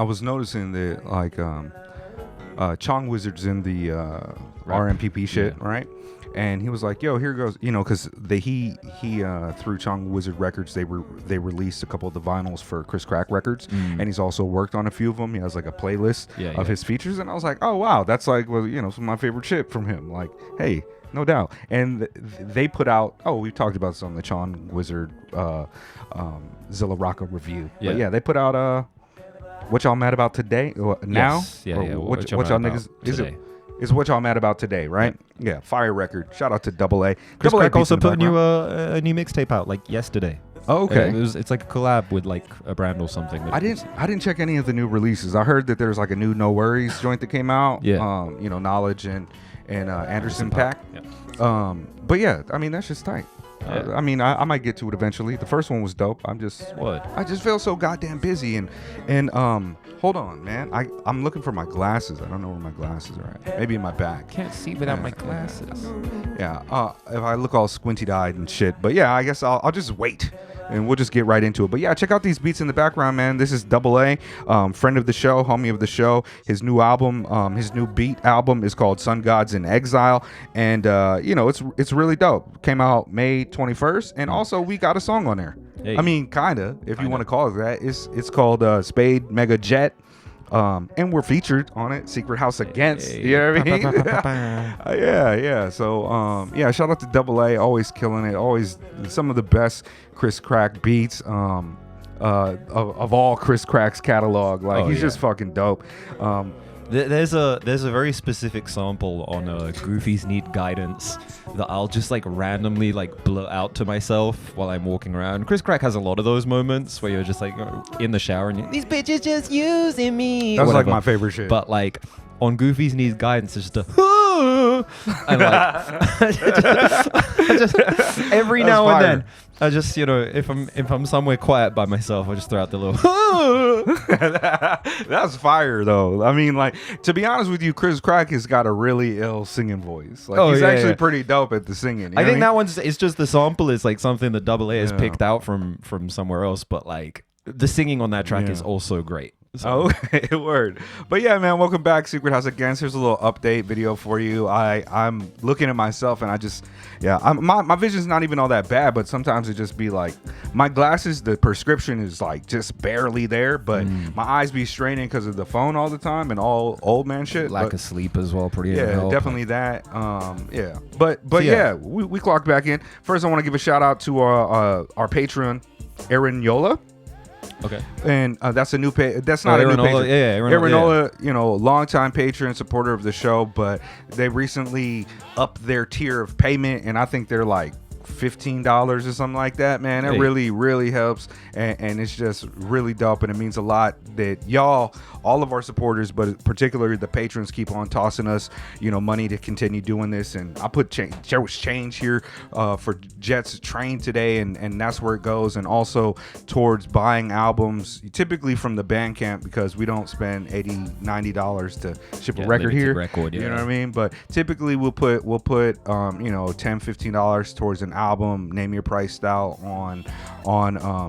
was noticing that like Chong Wizard's in the RMPP shit, right? And he was like, "Yo, here goes," because he through Chong Wizard Records, they released a couple of the vinyls for Chris Crack Records, and he's also worked on a few of them. He has like a playlist of his features, and I was like, "Oh wow, that's like some of my favorite shit from him." Like, hey, no doubt. And they put out. Oh, we talked about this on the Chong Wizard Zilla Rocca review. Yeah. But yeah, they put out What Y'all Mad About Today now? Yes. Yeah. What y'all niggas today. Is What Y'all Mad About Today, right? Yeah, fire record. Shout out to Dbl-A. Chris Dbl-A Crack also beats in put the a new mixtape out like yesterday. Oh, okay. It's like a collab with like a brand or something. I didn't check any of the new releases. I heard that there's like a new No Worries joint that came out. Yeah. Knowledge and Anderson .Paak. Yeah. But yeah, I mean that's just tight. Yeah. I mean, I might get to it eventually. The first one was dope. I just feel so goddamn busy and hold on, man. I'm looking for my glasses. I don't know where my glasses are at. Maybe in my bag. Can't see without my glasses. Yeah. If I look all squinty-eyed and shit. But yeah, I guess I'll just wait. And we'll just get right into it. But yeah, check out these beats in the background, man. This is Dbl-A, friend of the show, homie of the show. His new album, his new beat album is called Sun Gods in Exile. And, it's really dope. Came out May 21st. And also, we got a song on there. Hey. I mean, kind of, if you want to call it that. It's called Spade Mega Jet. And we're featured on it, Secret House Against. Hey. You know what I mean? Yeah. So, shout out to Dbl-A, always killing it. Always some of the best Chris Crack beats of all Chris Crack's catalog. Like, he's just fucking dope. There's a very specific sample on Goofy's Need Guidance that I'll just like randomly like blurt out to myself while I'm walking around. Chris Crack has a lot of those moments where you're just like in the shower and these bitches just using me. That's like my favorite shit. But like on Goofy's Need Guidance, it's just and like just every That's now fire. and then I just if I'm somewhere quiet by myself, I just throw out the little That's fire though. I mean, like, to be honest with you, Chris Crack has got a really ill singing voice. Like, he's actually pretty dope at the singing. I think that one's it's just the sample is like something that Dbl-A has picked out from somewhere else, but like the singing on that track is also great. So. Okay, word. But yeah, man, welcome back, Secret House Against. Here's a little update video for you. I'm looking at myself and I just, my vision's not even all that bad, but sometimes it just be like, my glasses, the prescription is like just barely there, but my eyes be straining because of the phone all the time and all old man shit. Lack of sleep as well, pretty definitely that. But we clocked back in. First, I want to give a shout out to our patron, Aaron Yola. Okay. And that's a new that's not a new patron. Aaron Ola, longtime patron, supporter of the show, but they recently upped their tier of payment, and I think they're like $15 or something like that, man. It really, really helps, and it's just really dope, and it means a lot that y'all, all of our supporters, but particularly the patrons, keep on tossing us, money to continue doing this. And I put there was change here for Jet's train today, and that's where it goes, and also towards buying albums, typically from the Bandcamp, because we don't spend $80-$90 to ship a record here. You know what I mean? But typically we'll put $10-$15 towards an album, name your price style on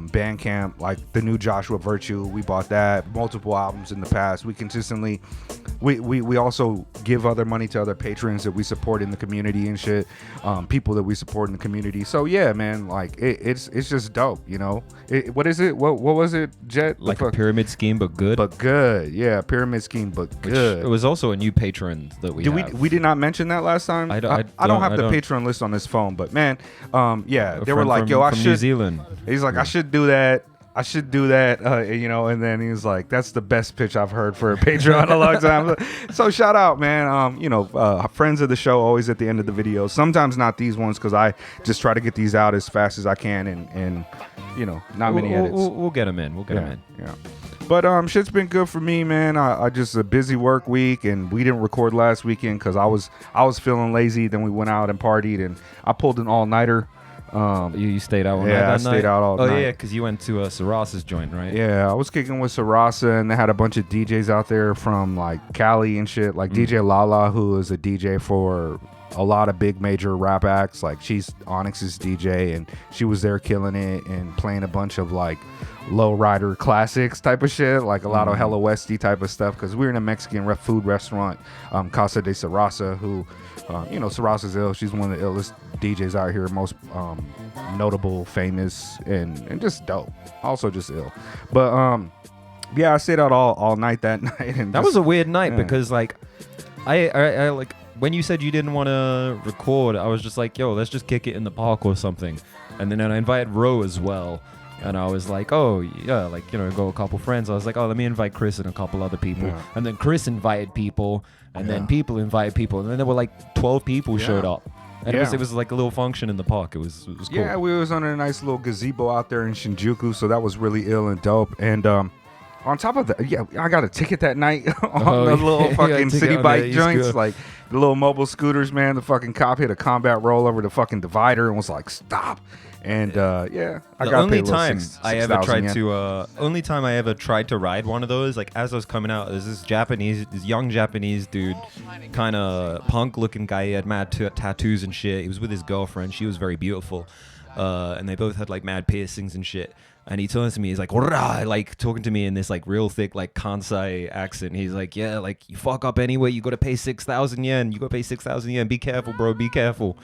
Bandcamp, like the new Joshua Virtue. We bought that, multiple albums in the past. We consistently we also give other money to other patrons that we support in the community and shit, people that we support in the community. So yeah, man, like it's just dope, what is it, what was it, Jet? Like a pyramid scheme but good. Yeah, pyramid scheme but good. It was also a new patron that we did not mention that last time. I don't have the patron list on this phone, but man, they were like, yo, I should. New Zealand. He's like, I should do that. And then he was like, that's the best pitch I've heard for a Patreon in a long time. So shout out, man. Friends of the show always at the end of the video. Sometimes not these ones, because I just try to get these out as fast as I can, and not many edits. We'll get them in. Yeah. But shit's been good for me, man. I just a busy work week, and we didn't record last weekend because I was feeling lazy. Then we went out and partied, and I pulled an all-nighter. You stayed out all night. Yeah, I stayed out all night. Oh yeah, because you went to Saras's joint, right? Yeah, I was kicking with Sarasa, and they had a bunch of DJs out there from like Cali and shit, like DJ Lala, who is a DJ for a lot of big major rap acts. Like she's Onyx's DJ, and she was there killing it and playing a bunch of like lowrider classics type of shit, like a lot of Hello Westy type of stuff. Because we're in a Mexican food restaurant, Casa de Sarasa, who, Sarasa's ill. She's one of the illest DJs out here, most notable, famous, and just dope. Also just ill. But yeah, I stayed out all night that night. And that was a weird night because like I like when you said you didn't want to record, I was just like, yo, let's just kick it in the park or something. And then I invited Ro as well. And I was like, oh, yeah, like, go a couple friends. I was like, oh, let me invite Chris and a couple other people. Yeah. And then Chris invited people, and then people invited people. And then there were like 12 people showed up. And it was like a little function in the park. It was cool. Yeah, we was under a nice little gazebo out there in Shinjuku, so that was really ill and dope. And on top of that, I got a ticket that night on the little fucking city bike joints, like the little mobile scooters, man. The fucking cop hit a combat roll over the fucking divider and was like, stop. And I got only time I ever tried to ride one of those, like as I was coming out, there's this young Japanese dude, kind of punk looking guy. He had mad tattoos and shit. He was with his girlfriend. She was very beautiful, and they both had like mad piercings and shit. And he turns to me, he's like, "Ora!" Like talking to me in this like real thick like Kansai accent. He's like, yeah, like you fuck up anyway, you gotta pay 6,000 yen. You gotta pay 6,000 yen. Be careful, bro. Be careful.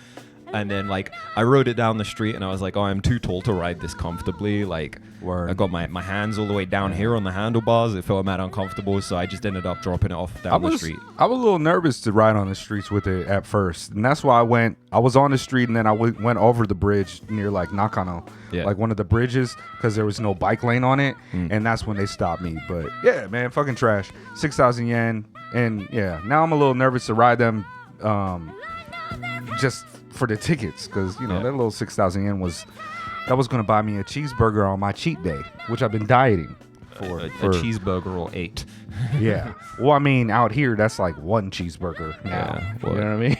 And then like I rode it down the street and I was like, oh, I'm too tall to ride this comfortably. Like I got my hands all the way down here on the handlebars. It felt mad uncomfortable, so I just ended up dropping it off down the street. I was a little nervous to ride on the streets with it at first, and that's why I was on the street and then I went over the bridge near like Nakano, like one of the bridges, because there was no bike lane on it, and that's when they stopped me. But yeah, man, fucking trash. 6,000 yen, and yeah, now I'm a little nervous to ride them, just for the tickets, because that little 6,000 yen was going to buy me a cheeseburger on my cheat day, which I've been dieting for. A cheeseburger or 8. Yeah. Well, I mean, out here that's like one cheeseburger now. You know what I mean?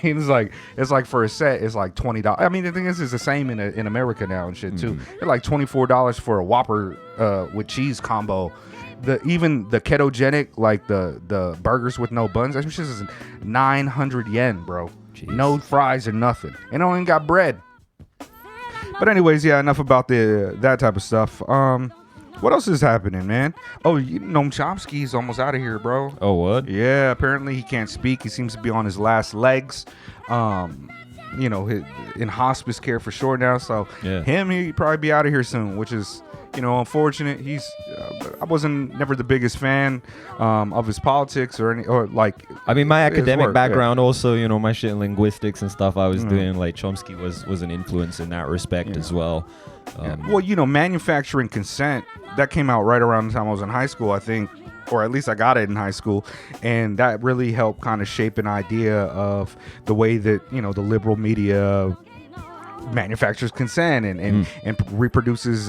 It's like for a set, it's like $20. I mean, the thing is, it's the same in America now and shit too. It's like $24 for a Whopper with cheese combo. Even the ketogenic, like the burgers with no buns, that shit is 900 yen, bro. Jeez. No fries or nothing. And I ain't got bread. But anyways, yeah, enough about that type of stuff. What else is happening, man? Oh, Noam Chomsky's almost out of here, bro. Oh, what? Yeah, apparently he can't speak. He seems to be on his last legs. In hospice care for sure now. So he'd probably be out of here soon, which is unfortunate. I wasn't never the biggest fan of his politics I mean, my academic background also, my shit in linguistics and stuff I was doing, like Chomsky was an influence in that respect as well. Well, manufacturing consent, that came out right around the time I was in high school, I think, or at least I got it in high school, and that really helped kind of shape an idea of the way that the liberal media manufactures consent and reproduces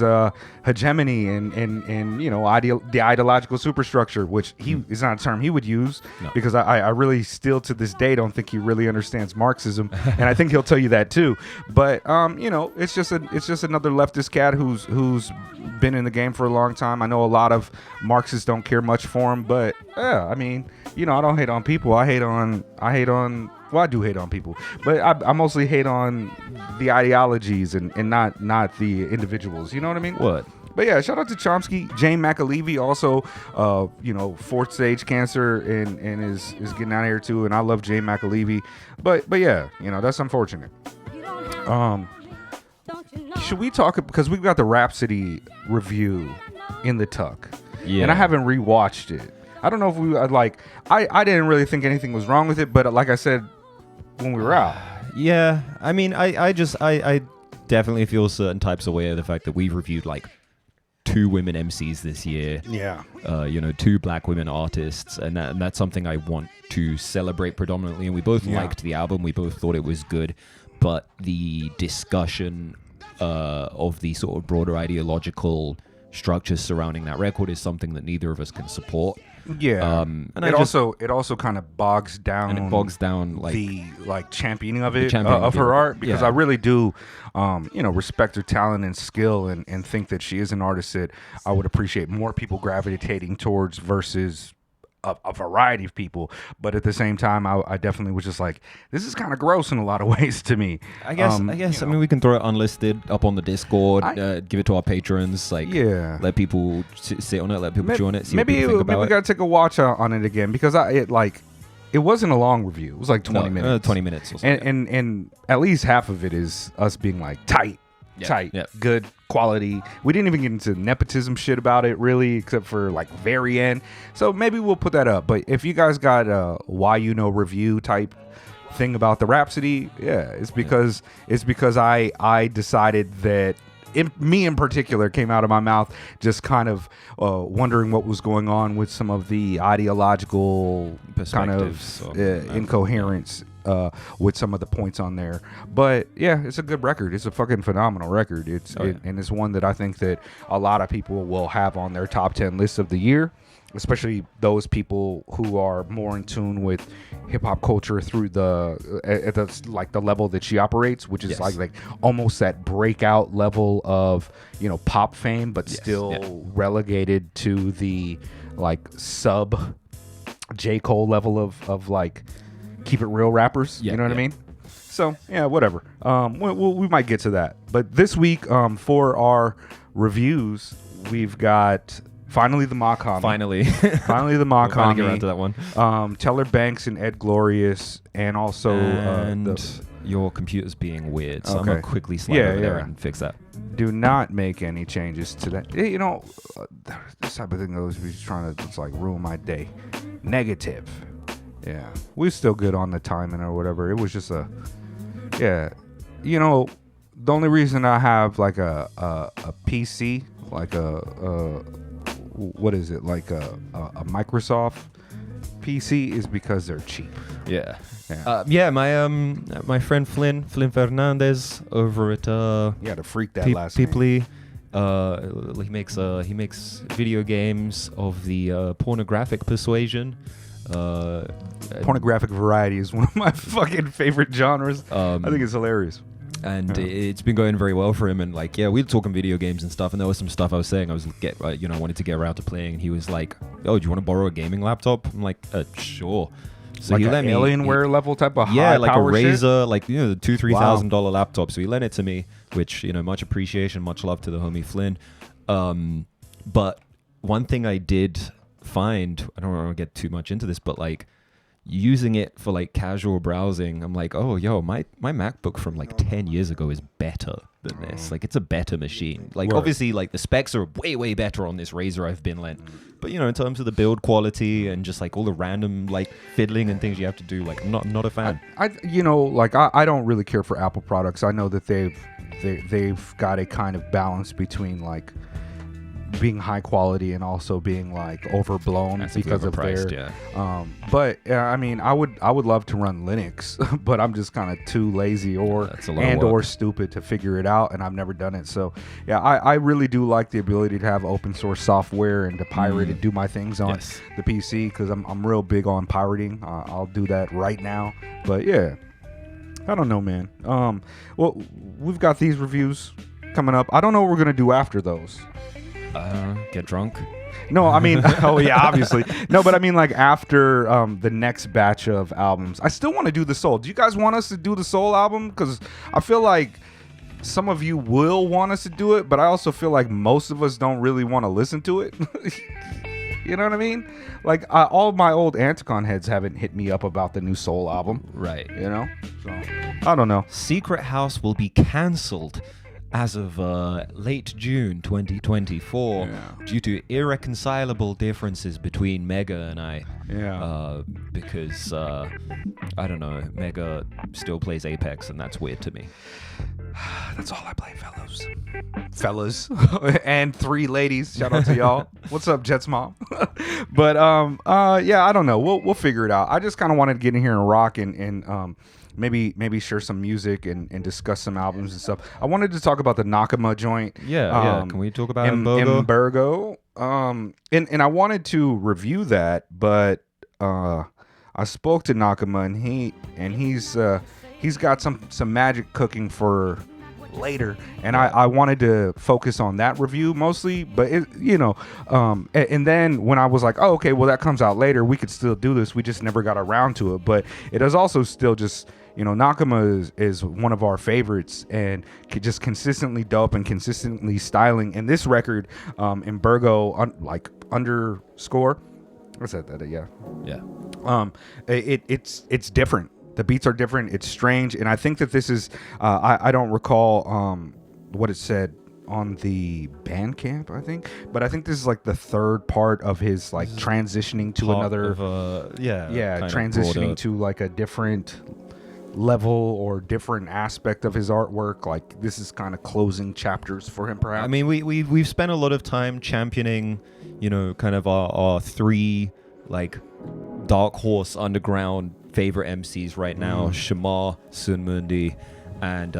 hegemony and the ideological superstructure, which is not a term he would use, because I really still to this day don't think he really understands Marxism, and I think he'll tell you that too. But it's just another leftist cat who's been in the game for a long time. I know a lot of Marxists don't care much for him, but I mean, I don't hate on people. I do hate on people, but I mostly hate on the ideologies and not the individuals. You know what I mean? What? But yeah, shout out to Chomsky. Jane McAlevey also, 4th stage cancer and is getting out of here too. And I love Jane McAlevey, but yeah, that's unfortunate. Should we talk, because we've got the Rapsody review in the tuck, and I haven't rewatched it. I don't know if we I didn't really think anything was wrong with it, but like I said when we were out. Yeah, I mean, I definitely feel certain types of way of the fact that we've reviewed like 2 women MCs this year. Yeah. 2 black women artists, and that's something I want to celebrate predominantly. And we both liked the album. We both thought it was good, but the discussion of the sort of broader ideological structures surrounding that record is something that neither of us can support. Yeah, and it also kind of bogs down like the championing of it of her art, because I really do respect her talent and skill and think that she is an artist that I would appreciate more people gravitating towards versus a variety of people. But at the same time, I definitely was just like, this is kind of gross in a lot of ways to me. I guess. I mean, we can throw it unlisted up on the Discord. Give it to our patrons. Like, let people sit on it. Let people chew on it. See what people think about it. We gotta take a watch on it again because it wasn't a long review. It was like 20 minutes. 20 minutes or something. And at least half of it is us being like tight, good quality. We didn't even get into nepotism shit about it really, except for like very end. So maybe we'll put that up. But if you guys got a why you know review type thing about the Rapsody, it's because I decided that me in particular came out of my mouth just kind of wondering what was going on with some of the ideological kind of incoherence with some of the points on there. But yeah, it's a good record. It's a fucking phenomenal record. And it's one that I think that a lot of people will have on their top 10 lists of the year, especially those people who are more in tune with hip hop culture through the level that she operates, which is like almost that breakout level of, pop fame, but still relegated to the like sub J. Cole level of like keep it real rappers. You know what I mean? So yeah, whatever. We might get to that. But this week, for our reviews, we've got finally the Nakama. Finally the Nakama. Finally get around to that one. Teller Banks and Ed Glorious, and also your computer's being weird, so I'm gonna quickly slide over there and fix that. Do not make any changes to that. This type of thing goes. We're trying to just like ruin my day. Negative. Yeah, we're still good on the timing or whatever. It was just the only reason I have like a PC, like what is it, like a Microsoft PC, is because they're cheap. My friend Flynn Fernandez over at you had to freak that last name. Peoply, he makes video games of the pornographic persuasion. Pornographic variety is one of my fucking favorite genres. I think it's hilarious. And it's been going very well for him. And like, we were talking video games and stuff. And there was some stuff I was saying I wanted to get around to playing. And he was like, "Oh, do you want to borrow a gaming laptop?" I'm like, "Sure." So like he let me Alienware level type of high like power a Razer, shit? like the $2,000-$3,000 laptop. So he lent it to me, which much appreciation, much love to the homie Flynn. But one thing I did find, I don't want to get too much into this, but like using it for like casual browsing, I'm like, oh, my MacBook from like 10 years ago is better than this. Like, it's a better machine. Like, obviously, like the specs are way, way better on this Razer I've been lent. But, in terms of the build quality and just like all the random like fiddling and things you have to do, like, I'm not a fan. I don't really care for Apple products. I know that they've got a kind of balance between like being high quality and also being like overblown because of their but I mean I would love to run Linux but I'm just kind of too lazy or stupid to figure it out, and I've never done it. So I really do like the ability to have open source software and to pirate and do my things on the PC, because I'm real big on pirating. I'll do that right now. But I don't know, man. Well, we've got these reviews coming up. I don't know what we're gonna do after those. Get drunk? No, I mean, obviously. No, but I mean, like, after the next batch of albums. I still want to do the Soul. Do you guys want us to do the Soul album? Because I feel like some of you will want us to do it, but I also feel like most of us don't really want to listen to it. You know what I mean? Like, all of my old Anticon heads haven't hit me up about the new Soul album. Right. So, I don't know. Secret House will be cancelled as of late June 2024 due to irreconcilable differences between Mega and I. Because I don't know, Mega still plays Apex, and that's weird to me. That's all I play, fellas. And 3 ladies. Shout out to y'all. What's up, Jets mom? But I don't know. We'll figure it out. I just kind of wanted to get in here and rock and maybe share some music and discuss some albums and stuff. I wanted to talk about the Nakama joint. Can we talk about Embergo? And I wanted to review that, but I spoke to Nakama, and he's got some magic cooking for later, and I wanted to focus on that review mostly, but and then when I was like, oh, okay, well, that comes out later, we could still do this, we just never got around to it. But it is also still just, Nakama is one of our favorites, and just consistently dope and consistently styling. And this record, Embergo underscore, I said that, yeah. It's different. The beats are different. It's strange, and I think that this is. I don't recall what it said on the Bandcamp, I think, but I think this is like the third part of his like transitioning to another. Transitioning to like a different level or different aspect of his artwork. Like this is kind of closing chapters for him, perhaps. I mean, we've spent a lot of time championing, kind of our three like dark horse underground favorite MCs right now, Shamar, Sunmundi, and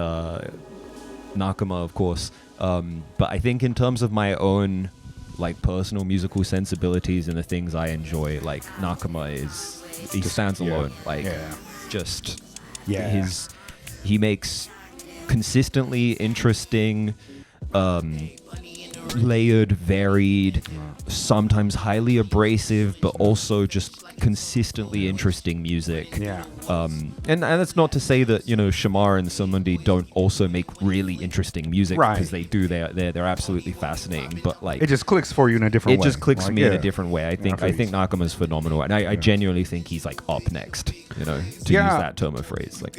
Nakama, of course. But I think in terms of my own like personal musical sensibilities and the things I enjoy, like Nakama he stands alone. He makes consistently interesting, layered, varied, sometimes highly abrasive, but also just consistently interesting music. And that's not to say that Shamar and Sunmundi don't also make really interesting music, because they do. They're absolutely fascinating, but like it just clicks for you in a different way. It just clicks me in a different way. I think Nakama's phenomenal, and I genuinely think he's like up next, to use that term of phrase. Like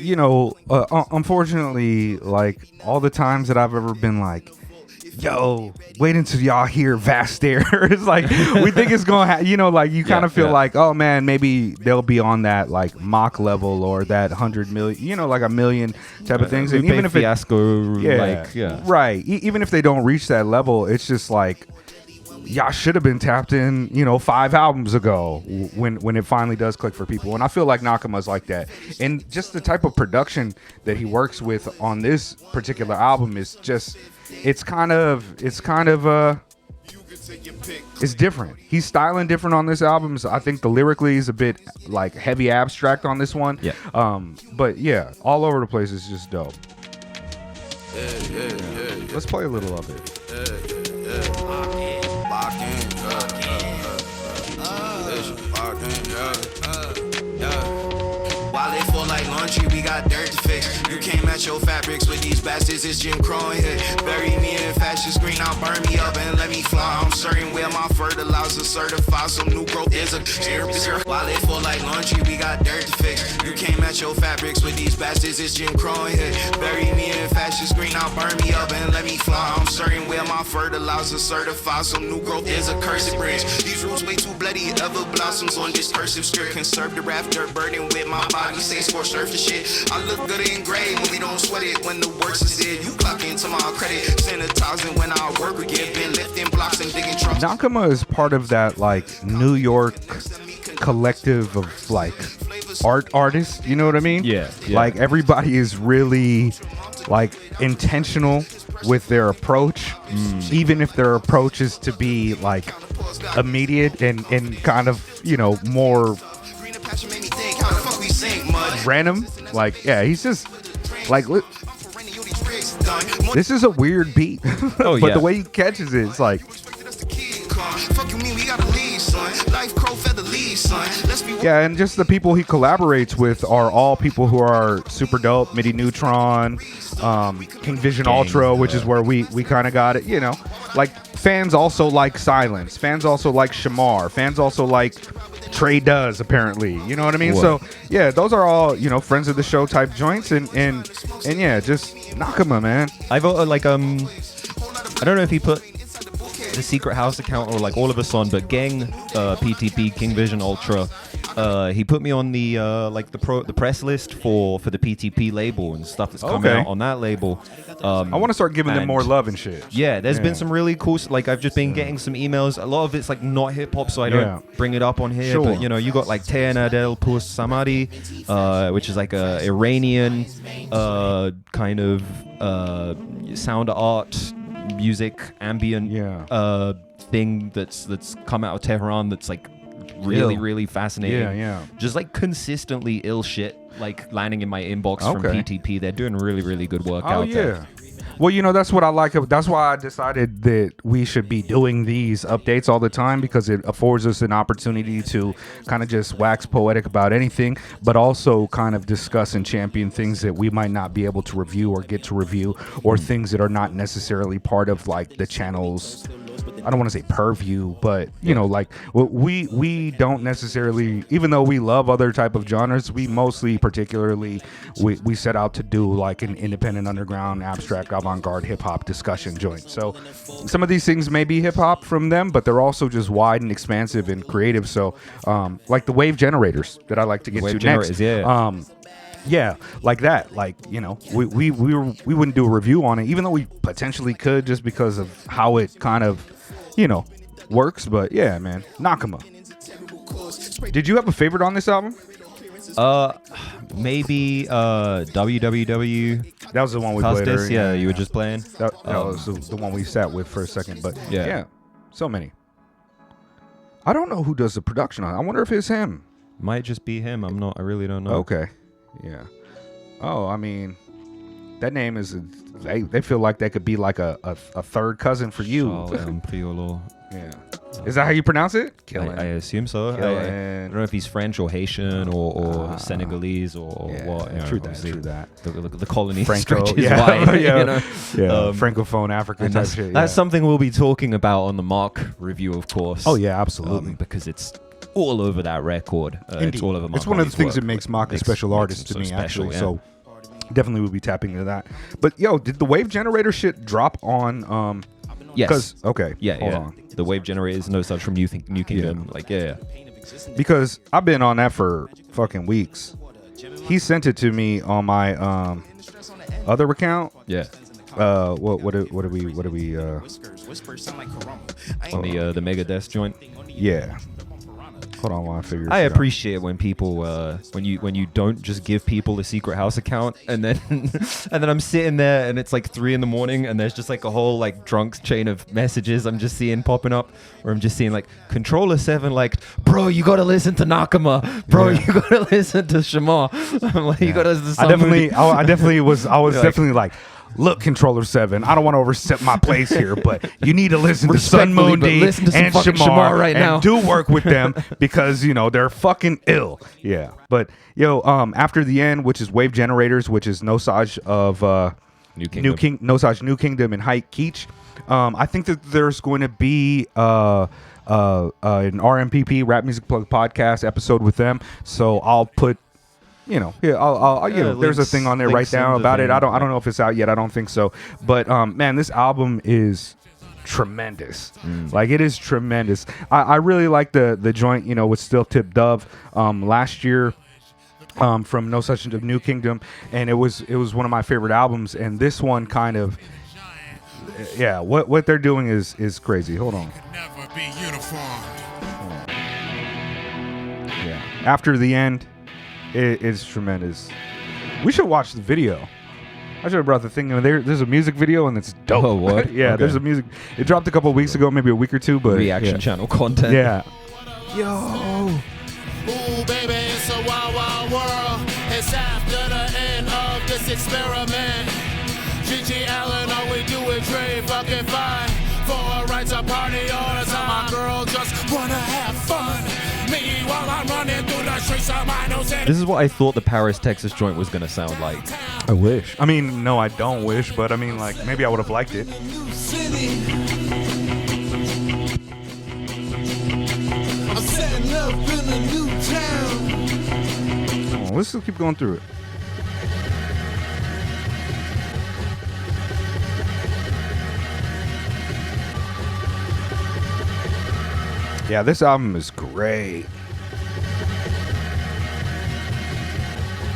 unfortunately, like all the times that I've ever been like, yo, wait until y'all hear Vast Air. It's like, we think it's going to like you kind of feel like, oh man, maybe they'll be on that like mock level or that 100 million, like a million type of things. And even if Fiasco, right. Even if they don't reach that level, it's just like, y'all should have been tapped in, 5 albums ago when it finally does click for people. And I feel like Nakama's like that. And just the type of production that he works with on this particular album is just, it's different. He's styling different on this album. So I think the lyrically is a bit like heavy abstract on this one. But yeah, all over the place is just dope. Let's play a little of it. While they fall like laundry, we got dirt to fix. You can't match your fabrics with these bastards, it's Jim Crow in here. Bury me in fashion screen, I'll burn me up and let me fly. I'm certain where my fertilizer certified, some new growth is a while they fall like laundry, we got dirt to fix. You can't match your fabrics with these bastards, it's Jim Crow in here. Bury me in fashion screen, I'll burn me up and let me fly. I'm certain where my fertilizer certified, some new growth is a cursed bridge. These roots way too bloody, ever blossoms on this cursive script. Conserve the rafter burden with my body, say scorched earth and shit. I look good in gray when we don't sweat it. When the works is there, you clock into my credit. Sanitizing when I work, we get been lifting blocks and digging trucks. Nakama is part of that like New York collective of like artists, you know what I mean? Yeah. Like everybody is really like intentional with their approach, even if their approach is to be like immediate and kind of more random. Like he's just like, this is a weird beat. But the way he catches it, it's like, and just the people he collaborates with are all people who are super dope. Midi Neutron, King Vision Ultra, which is where we kind of got it, like fans also like Silence, fans also like Shamar, fans also like Trey Does, apparently, you know what I mean? What? So yeah, those are all friends of the show type joints, and yeah, just Nakama, man. I've like I don't know if he put the Secret House account or like all of us on, but Gang PTP King Vision Ultra, he put me on the like the press list for the PTP label and stuff that's coming out on that label. I want to start giving them more love and shit. Yeah, there's been some really cool, like I've just been getting some emails. A lot of it's like not hip hop, so I don't bring it up on here. But you got like Teanadel Pus Samadi, which is like a Iranian kind of sound art music ambient thing that's come out of Tehran that's like really fascinating. Just like consistently ill shit like landing in my inbox from PTP. They're doing really good work out there. Well, that's what I like. That's why I decided that we should be doing these updates all the time, because it affords us an opportunity to kind of just wax poetic about anything, but also kind of discuss and champion things that we might not be able to review or get to review, or things that are not necessarily part of like the channel's, I don't want to say purview, but like we don't necessarily, even though we love other type of genres, we mostly particularly we set out to do like an independent, underground, abstract, avant-garde hip-hop discussion joint. So some of these things may be hip-hop from them, but they're also just wide and expansive and creative. So like the wave generators that I like to get to next. Yeah, like that. Like, we wouldn't do a review on it, even though we potentially could, just because of how it kind of, works. But yeah, man, Nakama. Did you have a favorite on this album? Maybe www. That was the one we played earlier. Yeah, you were just playing. That was the one we sat with for a second. But yeah, so many. I don't know who does the production on it. I wonder if it's him. Might just be him. I really don't know. Okay. Yeah. Oh, I mean, that name is. They feel like that could be like a third cousin for you. Yeah. Is that how you pronounce it? I assume so. I don't know if he's French or Haitian or Senegalese or what. True that. The colony Franco, stretches wide. Francophone Africa type shit. That's something we'll be talking about on the Mark review, of course. Oh yeah, absolutely. Because it's all over that record. It's all over Mark. It's one of the things that makes Mark a special artist to me, actually. Yeah. So definitely we'll be tapping into that. But did the wave generator shit drop on? Yes. Okay. Yeah. Hold on. The wave generator is No Such from New Kingdom. Because I've been on that for fucking weeks. He sent it to me on my other account. Yeah. What do we on the Megadeth joint? Yeah. Hold on while I figure. I appreciate when people when you don't just give people a secret house account and then I'm sitting there and it's like 3 a.m. and there's just like a whole like drunk chain of messages I'm just seeing popping up, or I'm just seeing like Controller 7 like, bro, you gotta listen to Nakama, bro, you gotta listen to Shema. I'm like, you gotta listen to I definitely was definitely like, look, Controller 7, I don't want to overstep my place here, but you need to listen to Sun Moon D and Shamar right now. And do work with them because, they're fucking ill. Yeah. But, after the end, which is Wave Generators, which is Nosage of New Kingdom and Hike Keech, I think that there's going to be an RMPP, Rap Music Plug podcast episode with them. So I'll put there's a thing on there right now about it. I don't know if it's out yet. I don't think so. But man, this album is tremendous. Like, it is tremendous. I really like the joint, with Still Tip Dove last year. From No Such of New Kingdom, and it was one of my favorite albums. And this one kind of, what they're doing is crazy. Hold on. Yeah. After the end. It's tremendous. We should watch the video. I should have brought the thing in there. There's a music video and it's dope. Oh, what? Yeah, okay. There's a music. It dropped a couple weeks ago, maybe a week or two, but reaction channel content. Yeah. Yo. Ooh, baby, it's a wild, wild world. It's after the end of this experiment. Gigi Allen, all we do is trade fucking fine. For a right to party all the time. My girl just wanna have fun. Me while I'm running through the streets of my nose. This is what I thought the Paris, Texas joint was gonna sound like. I wish. I mean, no, I don't wish, but I mean, like, maybe I would have liked it. I'm setting up in a new town. Oh, let's just keep going through it. Yeah, this album is great.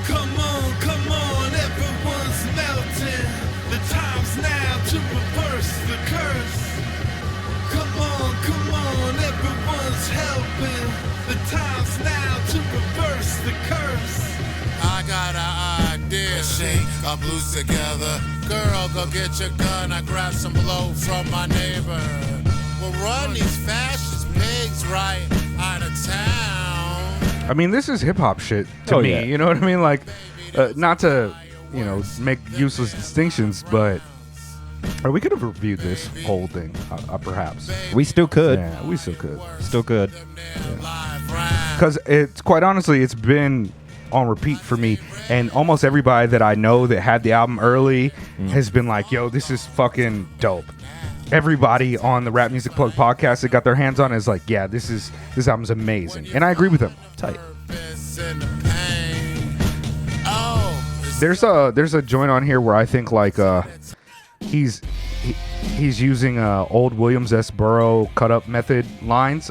Come on, everyone's melting. The time's now to reverse the curse. Come on, everyone's helping. The time's now to reverse the curse. I got an idea, shake our blues together. Girl, go get your gun. I grab some blow from my neighbor. We'll run these fascist pigs right out of town. I mean, this is hip hop shit to me. Yeah. You know what I mean? Like, not to, make useless distinctions, but Or we could have reviewed this whole thing, perhaps. We still could. Yeah, we still could. Still could. Because it's quite honestly, it's been on repeat for me, and almost everybody that I know that had the album early has been like, yo, this is fucking dope. Everybody on the Rap Music Plug podcast that got their hands on it is like, yeah, this album's amazing. And I agree with them. Tight. There's a joint on here where I think like he's using old Williams S. Burroughs cut up method lines,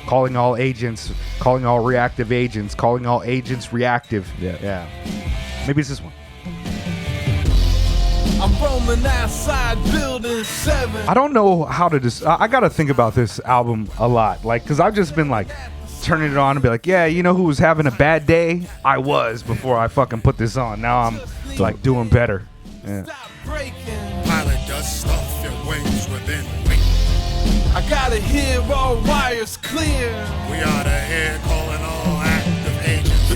calling all agents, calling all reactive agents, calling all agents reactive. Yeah. Maybe it's this one. I'm roaming outside building 7. I don't know how to I gotta think about this album a lot, like, because I've just been like turning it on and be like, yeah, you know who was having a bad day? I was before I fucking put this on. Now I'm like doing better. Yeah. Pilot, dust off your wings within week. I gotta hear all wires clear. We are the here calling all active agents.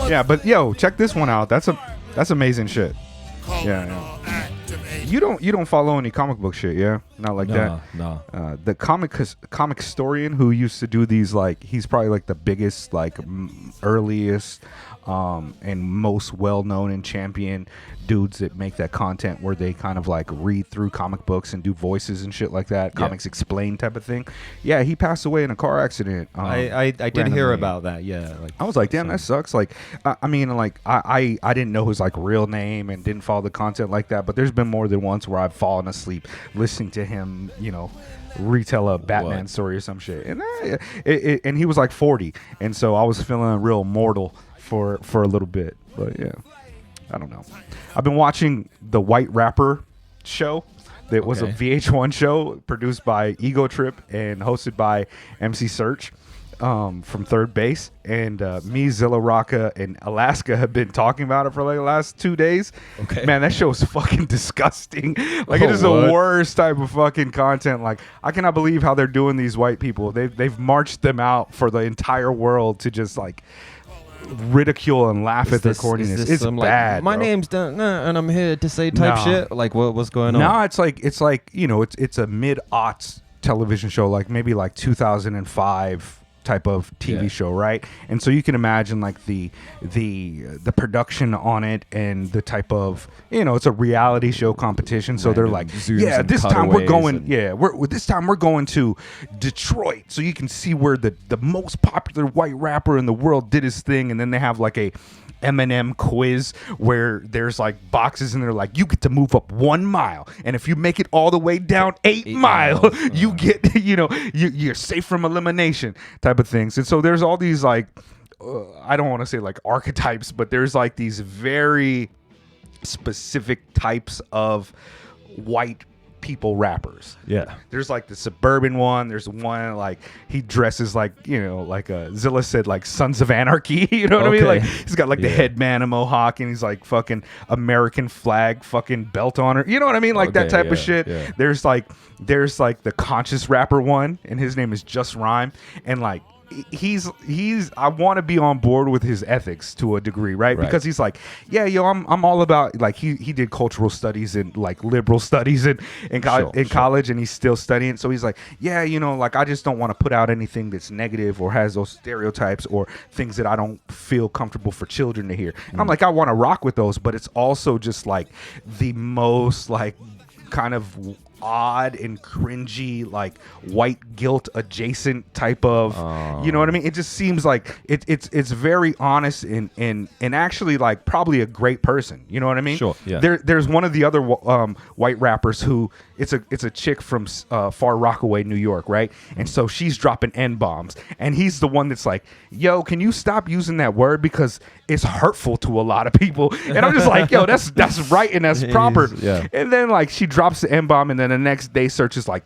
Yeah, but yo, check this one out. That's amazing shit. Calling Yeah. all active agents. You don't follow any comic book shit, yeah? Not like that. No. The comic historian who used to do these, like, he's probably like the biggest, like, earliest and most well-known and champion dudes that make that content where they kind of like read through comic books and do voices and shit like that. Comics Explained type of thing. Yeah, he passed away in a car accident. I did hear about that. Yeah, like I was like, damn, that sucks. Like, I mean, like, I didn't know his like real name and didn't follow the content like that. But there's been more than once where I've fallen asleep listening to him, you know, retell a Batman story or some shit. And and he was like 40, and so I was feeling real mortal for a little bit. But yeah, I don't know. I've been watching the White Rapper show. That was a VH1 show produced by Ego Trip and hosted by MC Search from Third Base. And me, Zilla Rocca, and Alaska have been talking about it for like the last 2 days. Okay. Man, that show is fucking disgusting. Like, it is the worst type of fucking content. Like, I cannot believe how they're doing these white people. They've marched them out for the entire world to just like ridicule and laugh at their corniness. It's bad. Like, my name's done, and I'm here to say type shit. Like, what's going on? No, it's like you know, it's a mid-aughts television show, like maybe like 2005 type of TV show, right? And so you can imagine like the production on it and the type of, you know, it's a reality show competition. So they're like, yeah, this time we're going, this time we're going to Detroit, so you can see where the most popular white rapper in the world did his thing. And then they have like a Eminem quiz where there's like boxes and they're like, you get to move up 1 mile, and if you make it all the way down 8 miles, you get, you know, you're safe from elimination type of things. And so there's all these like I don't want to say like archetypes, but there's like these very specific types of white people rappers. Yeah. There's like the suburban one. There's one like he dresses like, you know, like Zilla said, like Sons of Anarchy. You know what I mean? Like he's got like the headband, a mohawk, and he's like fucking American flag fucking belt on her. You know what I mean? Like that type of shit. Yeah. There's like the conscious rapper one, and his name is Just Rhyme, and like he's I want to be on board with his ethics to a degree, right? Because he's like, yeah, yo, I'm all about, like, he did cultural studies and like liberal studies in college, and he's still studying. So he's like, yeah, you know, like I just don't want to put out anything that's negative or has those stereotypes or things that I don't feel comfortable for children to hear. And I'm like, I want to rock with those, but it's also just like the most like kind of odd and cringy, like white guilt adjacent type of, you know what I mean? It just seems like it's very honest and actually like probably a great person. You know what I mean? Sure. Yeah. There's one of the other white rappers who it's a chick from Far Rockaway, New York, right? And so she's dropping N-bombs, and he's the one that's like, yo, can you stop using that word because it's hurtful to a lot of people? And I'm just like, yo, that's right and that's proper. Yeah. And then like she drops the N-bomb, and then the next day Search is like,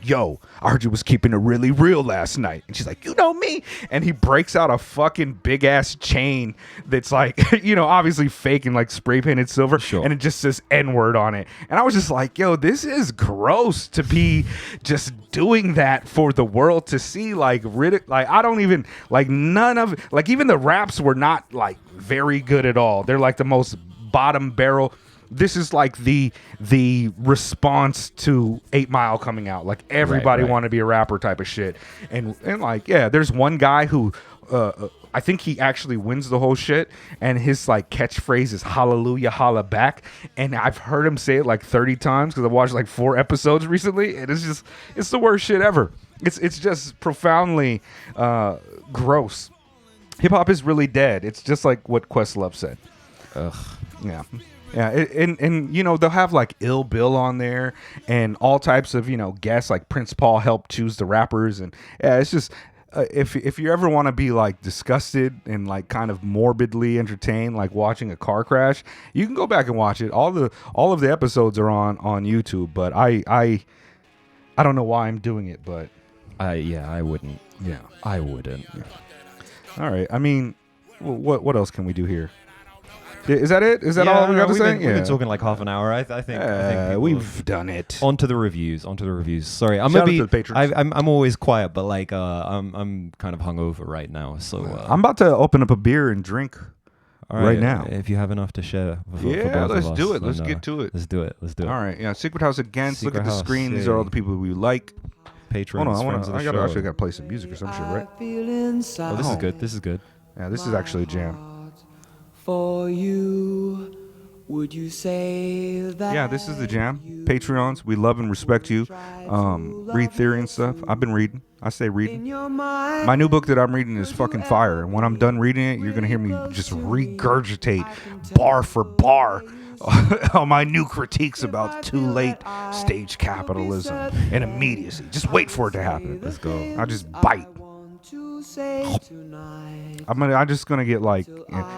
yo, I heard you was keeping it really real last night. And she's like, you know me? And he breaks out a fucking big ass chain that's like, you know, obviously fake and like spray painted silver. Sure. And it just says N-word on it. And I was just like, yo, this is gross to be just doing that for the world to see. Like, I don't even, like, none of, like, even the raps were not like very good at all. They're like the most bottom barrel. this is like the response to 8 Mile coming out. Like everybody Right. want to be a rapper type of shit. And like, yeah, there's one guy who I think he actually wins the whole shit, and his like catchphrase is "Hallelujah, holla back." And I've heard him say it like 30 times because I watched like 4 episodes recently, and it's the worst shit ever. It's just profoundly gross. Hip hop is really dead. It's just like what Questlove said. Ugh. Yeah. Yeah, and you know, they'll have like Ill Bill on there and all types of, you know, guests, like Prince Paul helped choose the rappers, and yeah, it's just if you ever want to be like disgusted and like kind of morbidly entertained, like watching a car crash, you can go back and watch it. All of the episodes are on YouTube, but I don't know why I'm doing it, but I wouldn't. yeah. I wouldn't. All right. I mean, what else can we do here? Is that it? Is that all we got to say? We've been talking like half an hour. I think we've done it. On to the reviews. Sorry, I'm Shout out gonna be. to the patrons. I'm always quiet, but like I'm kind of hungover right now. So I'm about to open up a beer and drink all right now. If you have enough to share, for Yeah, both let's of us, do it. then, Let's get to it. Let's do it. All right. Yeah. Secret House Against. Look Secret at the House, screen. These yeah. are all the people we like. Patrons, Hold on. friends of the I show. actually got to play some music or some shit, right? Oh, this is good. This is good. Yeah. This is actually a jam. For you, would you say that? Yeah. This is the jam. Patreons, we love and respect you. Read theory and stuff. I've been reading. I say reading. My new book that I'm reading is fucking fire. And when I'm done reading it, you're going to hear me just regurgitate bar for bar on my new critiques about too late stage capitalism and immediacy. Just wait for it to happen. Let's go. I'll just bite. I'm just gonna get like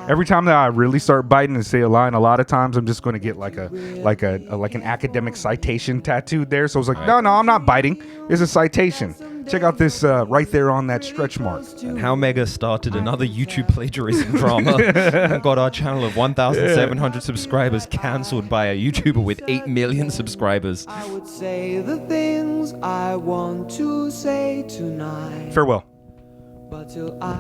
every time that I really start biting and say a line, a lot of times I'm just gonna get like an academic citation tattooed there. So I was like, no, I'm not biting. It's a citation. Check out this right there on that stretch mark. And how Mega started another YouTube plagiarism drama and got our channel of 1,700 subscribers cancelled by a YouTuber with 8 million subscribers. I would say the things I want to say tonight. Farewell. But till I